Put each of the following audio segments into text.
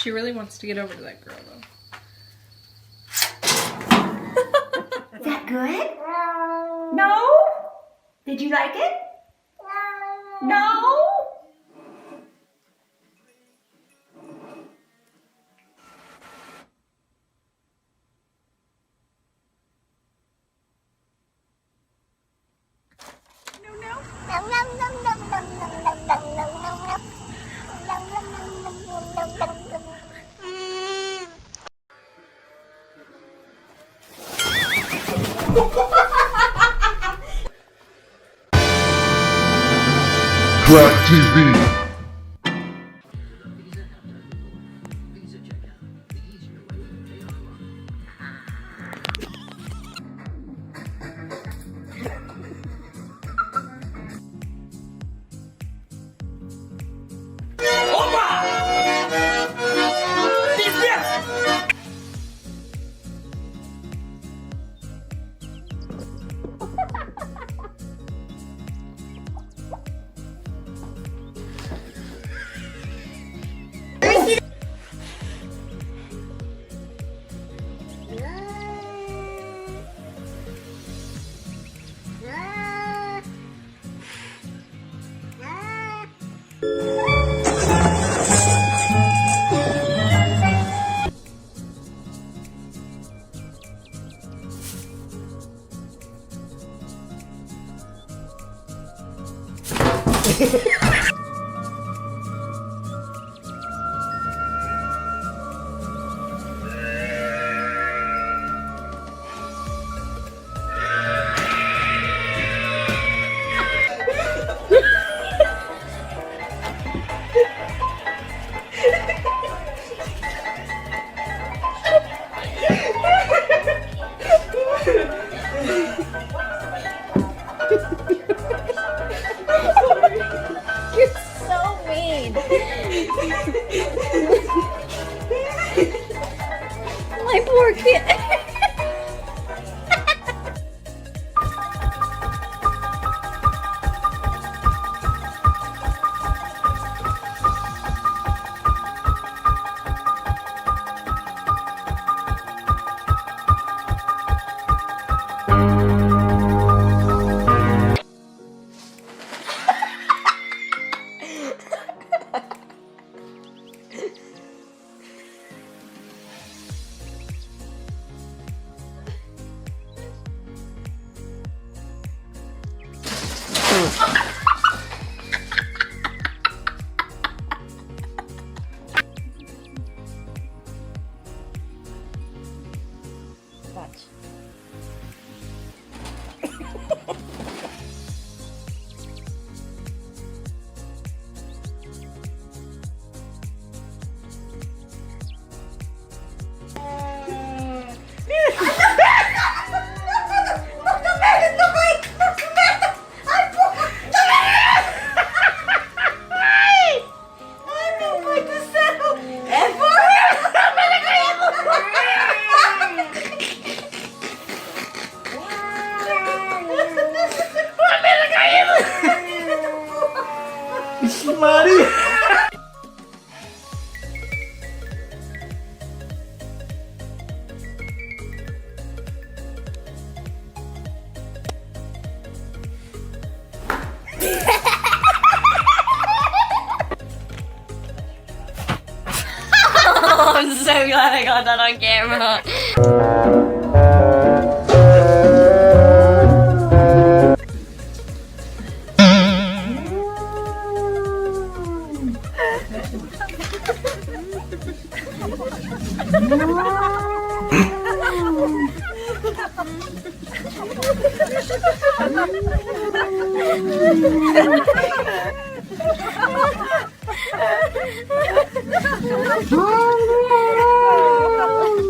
She really wants to get over to that girl, though. Is that good? No? Did you like it? No? Crack TV. You're so mean. My poor kid. Watch. Maria! I'm so glad I got that on camera.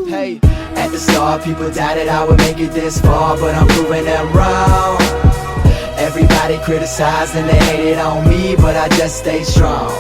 Hey, at the start, people doubted I would make it this far, but I'm proving them wrong. Everybody criticized and they hated on me, but I just stay strong.